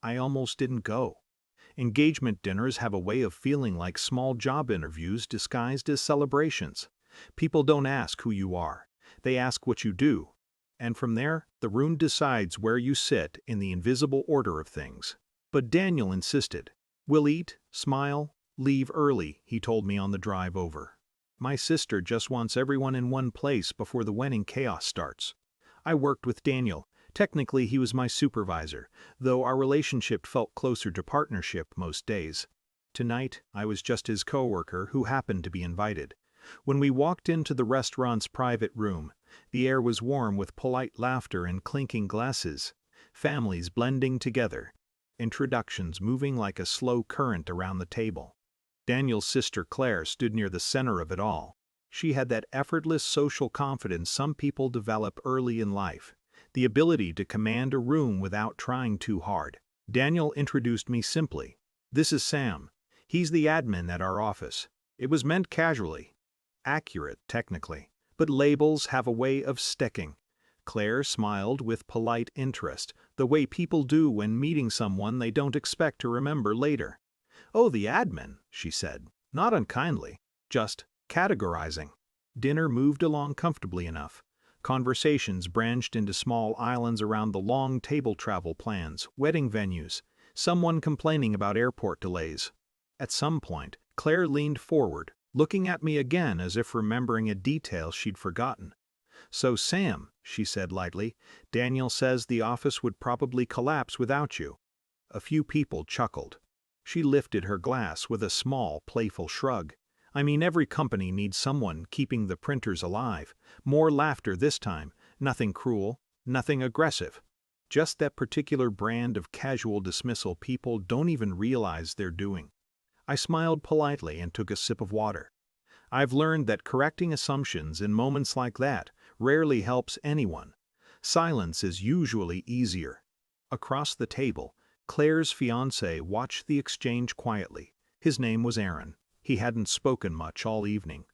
I almost didn't go. Engagement dinners have a way of feeling like small job interviews disguised as celebrations. People don't ask who you are, they ask what you do. And from there, the room decides where you sit in the invisible order of things. But Daniel insisted. "We'll eat, smile, leave early," he told me on the drive over. "My sister just wants everyone in one place before the wedding chaos starts." I worked with Daniel. Technically, he was my supervisor, though our relationship felt closer to partnership most days. Tonight, I was just his coworker who happened to be invited. When we walked into the restaurant's private room, the air was warm with polite laughter and clinking glasses, families blending together, introductions moving like a slow current around the table. Daniel's sister Claire stood near the center of it all. She had that effortless social confidence some people develop early in life, the ability to command a room without trying too hard. Daniel introduced me simply. "This is Sam. He's the admin at our office." It was meant casually. Accurate, technically, but labels have a way of sticking. Claire smiled with polite interest, the way people do when meeting someone they don't expect to remember later. "Oh, the admin," she said, not unkindly, just categorizing. Dinner moved along comfortably enough. Conversations branched into small islands around the long table travel plans, wedding venues, someone complaining about airport delays. At some point, Claire leaned forward, looking at me again as if remembering a detail she'd forgotten. "So Sam," she said lightly, "Daniel says the office would probably collapse without you." A few people chuckled. She lifted her glass with a small, playful shrug. "I mean, every company needs someone keeping the printers alive." More laughter this time, nothing cruel, nothing aggressive. Just that particular brand of casual dismissal people don't even realize they're doing. I smiled politely and took a sip of water. I've learned that correcting assumptions in moments like that rarely helps anyone. Silence is usually easier. Across the table, Claire's fiancé watched the exchange quietly. His name was Aaron. He hadn't spoken much all evening.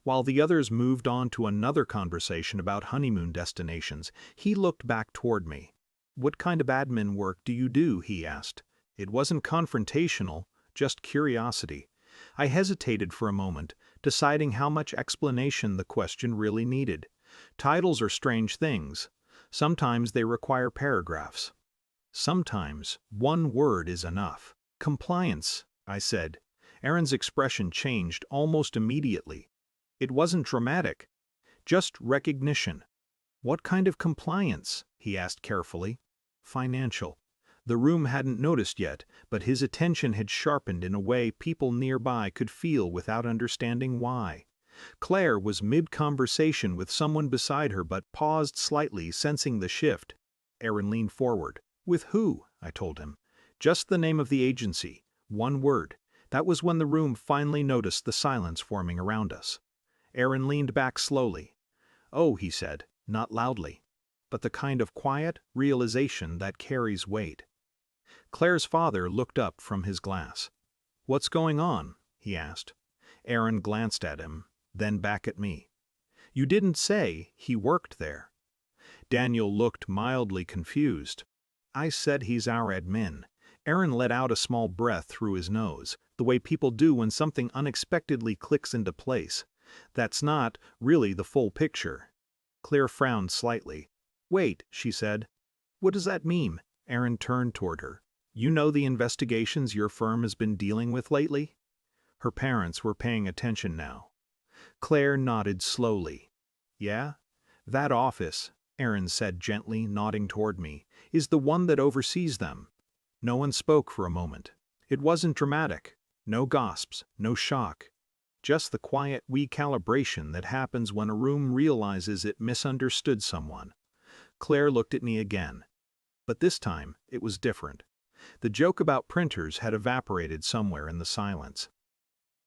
While the others moved on to another conversation about honeymoon destinations, he looked back toward me. "What kind of admin work do you do?" he asked. It wasn't confrontational, just curiosity. I hesitated for a moment, deciding how much explanation the question really needed. Titles are strange things. Sometimes they require paragraphs. Sometimes one word is enough. "Compliance," I said. Aaron's expression changed almost immediately. It wasn't dramatic, just recognition. "What kind of compliance?" he asked carefully. "Financial." The room hadn't noticed yet, but his attention had sharpened in a way people nearby could feel without understanding why. Claire was mid-conversation with someone beside her but paused slightly, sensing the shift. Aaron leaned forward. "With who?" I told him. "Just the name of the agency. One word." That was when the room finally noticed the silence forming around us. Aaron leaned back slowly. "Oh," he said, not loudly, but the kind of quiet realization that carries weight. Claire's father looked up from his glass. "What's going on?" he asked. Aaron glanced at him, then back at me. "You didn't say he worked there." Daniel looked mildly confused. "I said he's our admin." Aaron let out a small breath through his nose, the way people do when something unexpectedly clicks into place. "That's not really the full picture." Claire frowned slightly. "Wait," she said. "What does that mean?" Aaron turned toward her. "You know the investigations your firm has been dealing with lately?" Her parents were paying attention now. Claire nodded slowly. "Yeah? That office," Aaron said gently, nodding toward me, "is the one that oversees them." No one spoke for a moment. It wasn't dramatic. No gasps, no shock. Just the quiet recalibration that happens when a room realizes it misunderstood someone. Claire looked at me again. But this time, it was different. The joke about printers had evaporated somewhere in the silence.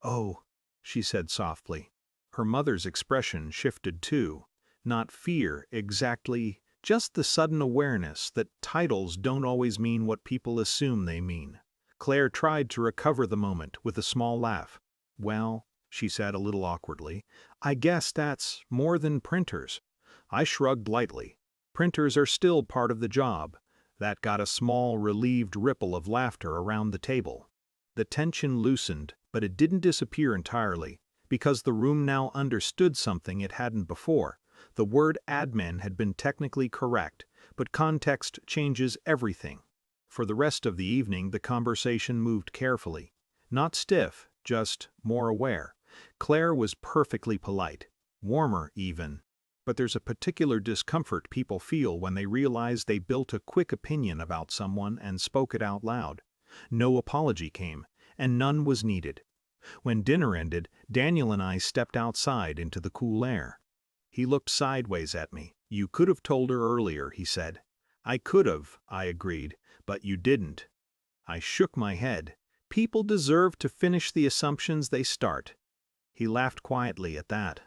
"Oh," she said softly. Her mother's expression shifted too. Not fear, exactly, just the sudden awareness that titles don't always mean what people assume they mean. Claire tried to recover the moment with a small laugh. "Well," she said a little awkwardly, "I guess that's more than printers." I shrugged lightly. "Printers are still part of the job. That got a small, relieved ripple of laughter around the table. The tension loosened, but it didn't disappear entirely, because the room now understood something it hadn't before. The word admin had been technically correct, but context changes everything. For the rest of the evening, the conversation moved carefully. Not stiff, just more aware. Claire was perfectly polite, warmer even. But there's a particular discomfort people feel when they realize they built a quick opinion about someone and spoke it out loud. No apology came, and none was needed. When dinner ended, Daniel and I stepped outside into the cool air. He looked sideways at me. "You could have told her earlier," he said. "I could have," I agreed, "but you didn't." I shook my head. People deserve to finish the assumptions they start. He laughed quietly at that.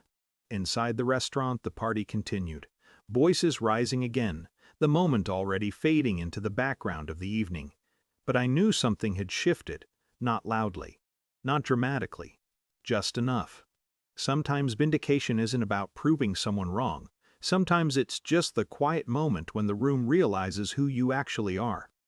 Inside the restaurant, the party continued. Voices rising again, the moment already fading into the background of the evening. But I knew something had shifted, not loudly, not dramatically, just enough. Sometimes vindication isn't about proving someone wrong. Sometimes it's just the quiet moment when the room realizes who you actually are.